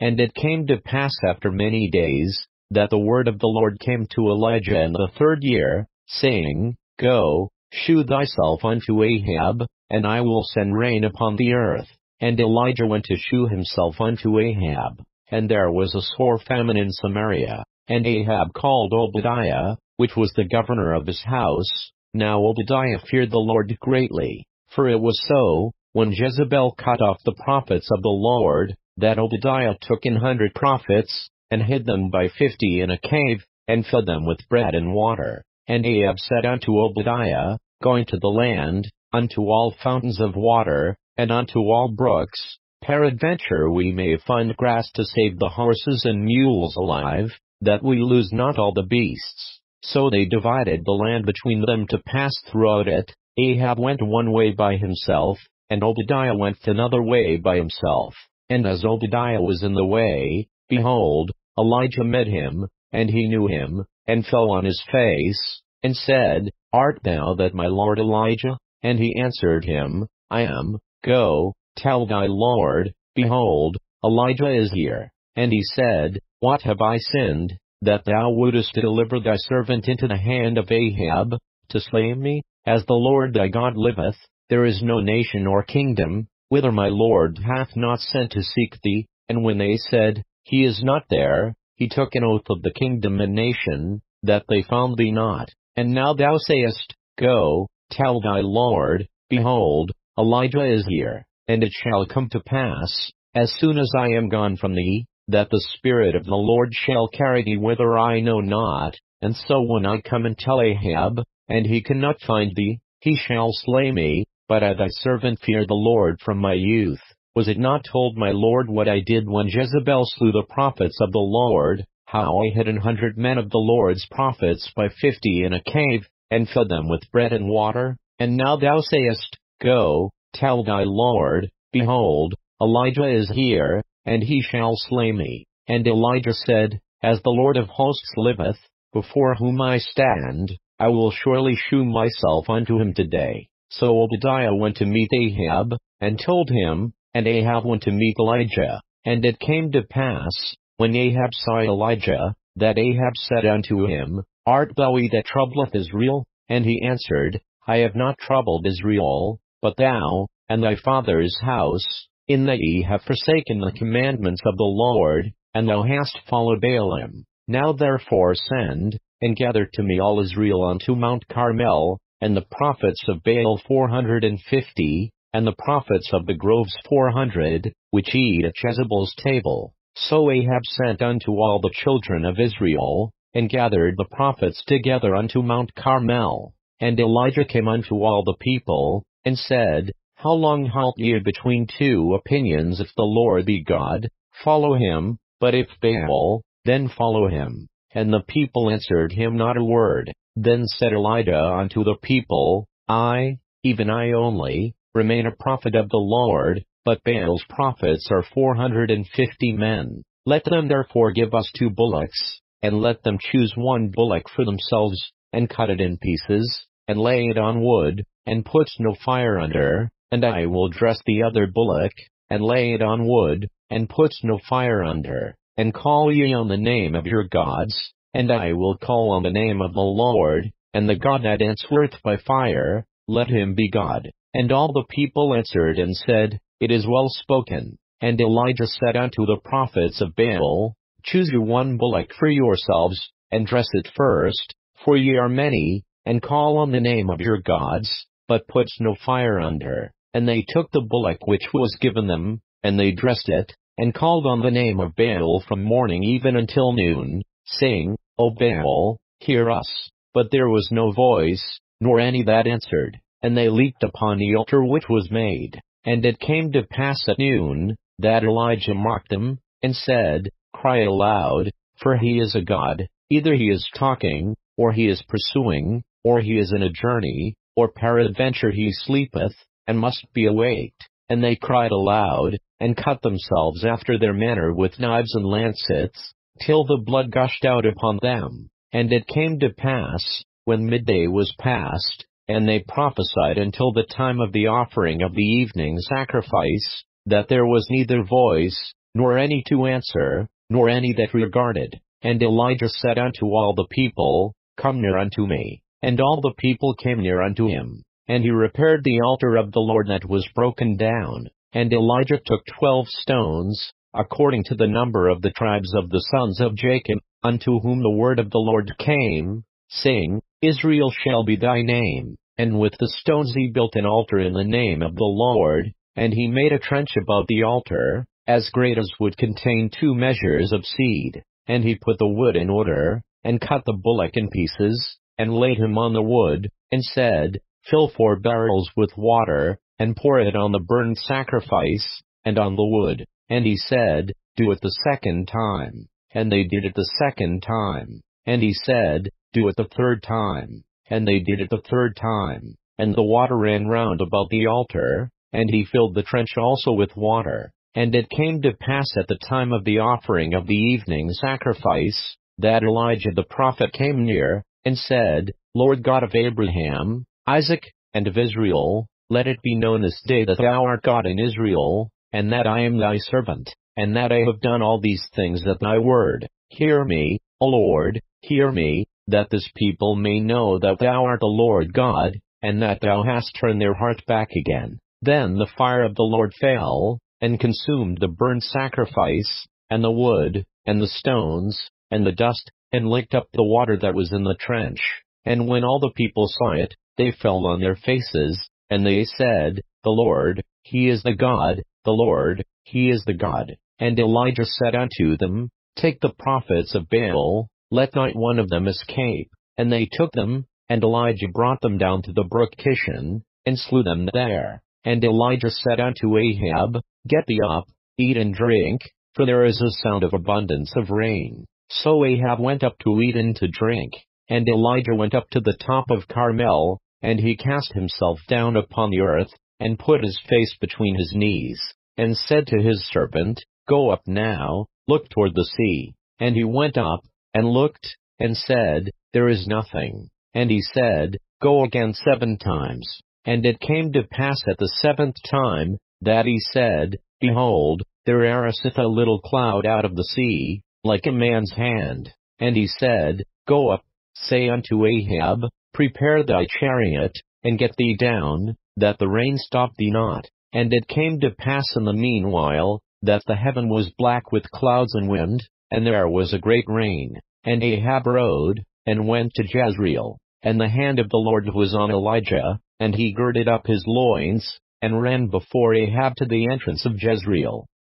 And it came to pass after many days, that the word of the Lord came to Elijah in the 3rd year, saying, Go, shew thyself unto Ahab, and I will send rain upon the earth. And Elijah went to shew himself unto Ahab. And there was a sore famine in Samaria. And Ahab called Obadiah, which was the governor of his house. Now Obadiah feared the Lord greatly. For it was so, when Jezebel cut off the prophets of the Lord, that Obadiah took 100 prophets, and hid them by 50 in a cave, and fed them with bread and water. And Ahab said unto Obadiah, Go into the land, unto all fountains of water, and unto all brooks, peradventure we may find grass to save the horses and mules alive, that we lose not all the beasts. So they divided the land between them to pass throughout it. Ahab went one way by himself, and Obadiah went another way by himself. And as Obadiah was in the way, behold, Elijah met him, and he knew him, and fell on his face, and said, Art thou that my lord Elijah? And he answered him, I am. Go, tell thy lord, behold, Elijah is here. And he said, What have I sinned, that thou wouldest deliver thy servant into the hand of Ahab, to slay me? As the Lord thy God liveth, there is no nation or kingdom, whither my Lord hath not sent to seek thee. And when they said, He is not there, he took an oath of the kingdom and nation, that they found thee not. And now thou sayest, Go, tell thy Lord, behold, Elijah is here. And it shall come to pass, as soon as I am gone from thee, that the Spirit of the Lord shall carry thee whither I know not. And so when I come and tell Ahab, and he cannot find thee, he shall slay me. But I thy servant fear the Lord from my youth. Was it not told my Lord what I did when Jezebel slew the prophets of the Lord, how I hid 100 men of the Lord's prophets by 50 in a cave, and fed them with bread and water? And now thou sayest, Go, tell thy Lord, behold, Elijah is here, and he shall slay me. And Elijah said, As the Lord of hosts liveth, before whom I stand, I will surely shew myself unto him today. So Obadiah went to meet Ahab, and told him, and Ahab went to meet Elijah. And it came to pass, when Ahab saw Elijah, that Ahab said unto him, Art thou he that troubleth Israel? And he answered, I have not troubled Israel, but thou, and thy father's house, in that ye have forsaken the commandments of the Lord, and thou hast followed Baalim. Now therefore send, and gather to me all Israel unto Mount Carmel, and the prophets of Baal 450, and the prophets of the groves 400, which eat at Jezebel's table. So Ahab sent unto all the children of Israel, and gathered the prophets together unto Mount Carmel. And Elijah came unto all the people, and said, How long halt ye between two opinions? If the Lord be God, follow him, but if Baal, then follow him. And the people answered him not a word. Then said Elijah unto the people, I, even I only, remain a prophet of the Lord, but Baal's prophets are 450 men. Let them therefore give us 2 bullocks, and let them choose 1 bullock for themselves, and cut it in pieces, and lay it on wood, and put no fire under, and I will dress the other bullock, and lay it on wood, and put no fire under, and call ye on the name of your gods, and I will call on the name of the Lord, and the God that answereth by fire, let him be God. And all the people answered and said, It is well spoken. And Elijah said unto the prophets of Baal, Choose you 1 bullock for yourselves, and dress it first, for ye are many, and call on the name of your gods, but put no fire under. And they took the bullock which was given them, and they dressed it, and called on the name of Baal from morning even until noon, saying, O Baal, hear us. But there was no voice, nor any that answered. And they leaped upon the altar which was made. And it came to pass at noon, that Elijah mocked them, and said, Cry aloud, for he is a god. Either he is talking, or he is pursuing, or he is in a journey, or peradventure he sleepeth, and must be awaked. And they cried aloud, and cut themselves after their manner with knives and lancets, till the blood gushed out upon them. And it came to pass, when midday was past, and they prophesied until the time of the offering of the evening sacrifice, that there was neither voice, nor any to answer, nor any that regarded. And Elijah said unto all the people, Come near unto me. And all the people came near unto him. And he repaired the altar of the Lord that was broken down. And Elijah took 12 stones, according to the number of the tribes of the sons of Jacob, unto whom the word of the Lord came, saying, Israel shall be thy name. And with the stones he built an altar in the name of the Lord, and he made a trench above the altar, as great as would contain 2 measures of seed. And he put the wood in order, and cut the bullock in pieces, and laid him on the wood, and said, Fill 4 barrels with water, and pour it on the burnt sacrifice, and on the wood. And he said, Do it the 2nd time. And they did it the 2nd time. And he said, Do it the 3rd time. And they did it the 3rd time. And the water ran round about the altar, and he filled the trench also with water. And it came to pass at the time of the offering of the evening sacrifice, that Elijah the prophet came near, and said, Lord God of Abraham, Isaac, and of Israel, let it be known this day that thou art God in Israel, and that I am thy servant, and that I have done all these things at thy word. Hear me, O Lord, hear me, that this people may know that thou art the Lord God, and that thou hast turned their heart back again. Then the fire of the Lord fell, and consumed the burnt sacrifice, and the wood, and the stones, and the dust, and licked up the water that was in the trench. And when all the people saw it, they fell on their faces, and they said, The Lord, He is the God, the Lord, He is the God. And Elijah said unto them, Take the prophets of Baal, let not one of them escape. And they took them, and Elijah brought them down to the brook Kishon, and slew them there. And Elijah said unto Ahab, Get thee up, eat and drink, for there is a sound of abundance of rain. So Ahab went up to eat and to drink. And Elijah went up to the top of Carmel, and he cast himself down upon the earth, and put his face between his knees, and said to his servant, Go up now, look toward the sea. And he went up, and looked, and said, There is nothing. And he said, Go again 7 times. And it came to pass at the 7th time, that he said, Behold, there ariseth a little cloud out of the sea, like a man's hand. And he said, Go up, say unto Ahab, Prepare thy chariot, and get thee down, that the rain stop thee not. And it came to pass in the meanwhile, that the heaven was black with clouds and wind, and there was a great rain. And Ahab rode, and went to Jezreel. And the hand of the Lord was on Elijah, and he girded up his loins, and ran before Ahab to the entrance of Jezreel.